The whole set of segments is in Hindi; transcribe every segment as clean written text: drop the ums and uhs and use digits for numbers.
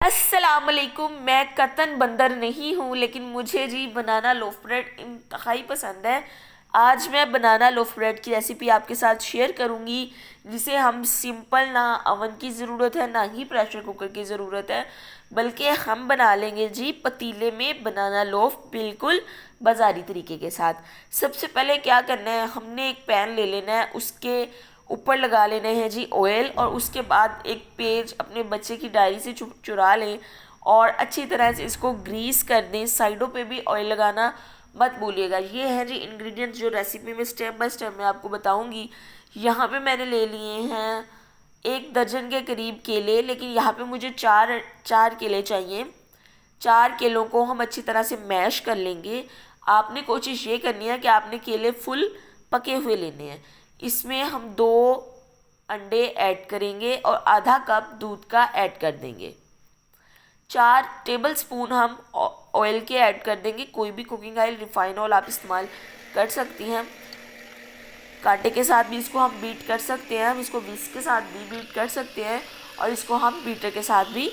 अस्सलामुअलैकुम। मैं कतन बंदर नहीं हूँ, लेकिन मुझे जी बनाना लोफ ब्रेड इंतहाई पसंद है। आज मैं बनाना लोफ ब्रेड की रेसिपी आपके साथ शेयर करूँगी, जिसे हम सिंपल, ना अवन की ज़रूरत है ना ही प्रेशर कुकर की ज़रूरत है, बल्कि हम बना लेंगे जी पतीले में बनाना लोफ, बिल्कुल बाज़ारी तरीके के साथ। सबसे पहले क्या करना है, हमने एक पैन ले लेना है, उसके ऊपर लगा लेने हैं जी ऑयल, और उसके बाद एक पेज अपने बच्चे की डायरी से चुरा लें और अच्छी तरह से इसको ग्रीस कर दें। साइडों पे भी ऑयल लगाना मत भूलिएगा। ये है जी इंग्रेडिएंट्स जो रेसिपी में स्टेप बाय स्टेप मैं आपको बताऊंगी। यहाँ पे मैंने ले लिए हैं 1 दर्जन के करीब केले, लेकिन यहाँ पे मुझे चार चार केले चाहिए। 4 केलों को हम अच्छी तरह से मैश कर लेंगे। आपने कोशिश ये करनी है कि आपने केले फुल पके हुए लेने हैं। इसमें हम 2 अंडे ऐड करेंगे और आधा कप दूध का ऐड कर देंगे। 4 टेबल स्पून हम ऑयल के ऐड कर देंगे। कोई भी कुकिंग ऑयल, रिफाइंड ऑयल आप इस्तेमाल कर सकती हैं। कांटे के साथ भी इसको हम बीट कर सकते हैं, हम इसको विस्क के साथ भी बीट कर सकते हैं, और इसको हम बीटर के साथ भी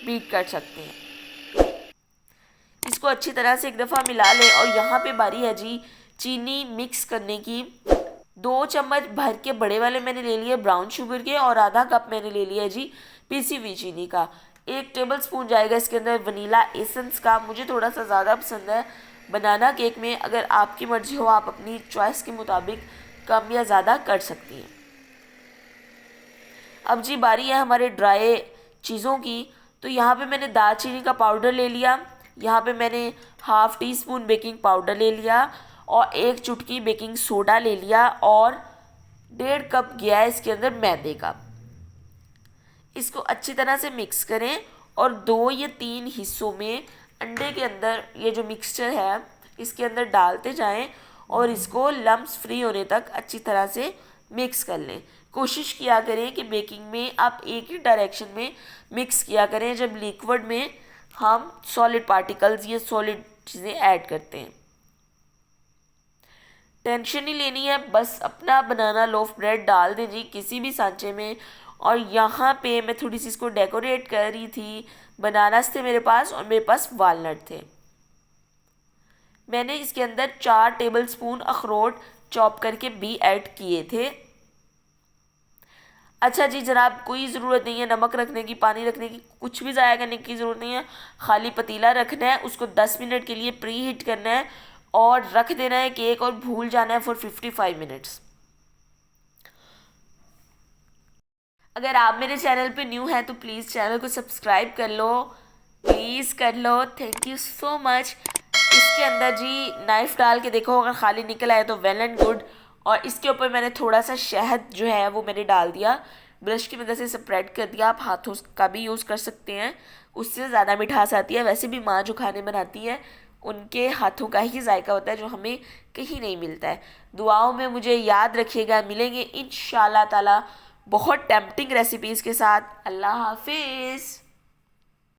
बीट कर सकते हैं। इसको अच्छी तरह से एक दफ़ा मिला लें। और यहाँ पे बारी है जी चीनी मिक्स करने की। 2 चम्मच भर के बड़े वाले मैंने ले लिए ब्राउन शुगर के, और आधा कप मैंने ले लिया जी पीसी हुई चीनी का। 1 टेबल स्पून जाएगा इसके अंदर वनीला एसेंस का। मुझे थोड़ा सा ज़्यादा पसंद है बनाना केक में। अगर आपकी मर्जी हो, आप अपनी चॉइस के मुताबिक कम या ज़्यादा कर सकती हैं। अब जी बारी है हमारे ड्राई चीज़ों की। तो यहाँ पे मैंने दालचीनी का पाउडर ले लिया, यहाँ पे मैंने half tea spoon baking powder ले लिया, और 1 चुटकी बेकिंग सोडा ले लिया, और 1.5 कप गया है इसके अंदर मैदे का। इसको अच्छी तरह से मिक्स करें, और 2 या 3 हिस्सों में अंडे के अंदर ये जो मिक्सचर है इसके अंदर डालते जाएं, और इसको लम्प्स फ्री होने तक अच्छी तरह से मिक्स कर लें। कोशिश किया करें कि बेकिंग में आप एक ही डायरेक्शन में मिक्स किया करें जब लिक्विड में हम सॉलिड पार्टिकल्स, ये सॉलिड चीज़ें ऐड करते हैं। टेंशन नहीं लेनी है, बस अपना बनाना लोफ ब्रेड डाल दें जी किसी भी सांचे में। और यहाँ पे मैं थोड़ी सी इसको डेकोरेट कर रही थी। बनानास थे मेरे पास, और मेरे पास वालनट थे। मैंने इसके अंदर 4 टेबल स्पून अखरोट चॉप करके भी ऐड किए थे। अच्छा जी जनाब, कोई ज़रूरत नहीं है नमक रखने की, पानी रखने की, कुछ भी ज़ाया करने की ज़रूरत नहीं है। खाली पतीला रखना है, उसको 10 मिनट के लिए प्री हीट करना है, और रख देना है केक, और भूल जाना है फॉर 55 मिनट्स। अगर आप मेरे चैनल पे न्यू हैं तो प्लीज़ चैनल को सब्सक्राइब कर लो, प्लीज़ कर लो, थैंक यू सो मच। इसके अंदर जी नाइफ़ डाल के देखो, अगर खाली निकल आए तो वेल एंड गुड। और इसके ऊपर मैंने थोड़ा सा शहद जो है वो मैंने डाल दिया, ब्रश की मदद से स्प्रेड कर दिया। आप हाथों का भी यूज़ कर सकते हैं, उससे ज़्यादा मिठास आती है। वैसे भी माँ जो खाने बनाती है उनके हाथों का ही जायका होता है, जो हमें कहीं नहीं मिलता है। दुआओं में मुझे याद रखिएगा, मिलेंगे इंशाल्लाह ताला बहुत टेम्पटिंग रेसिपीज़ के साथ। अल्लाह हाफिज़।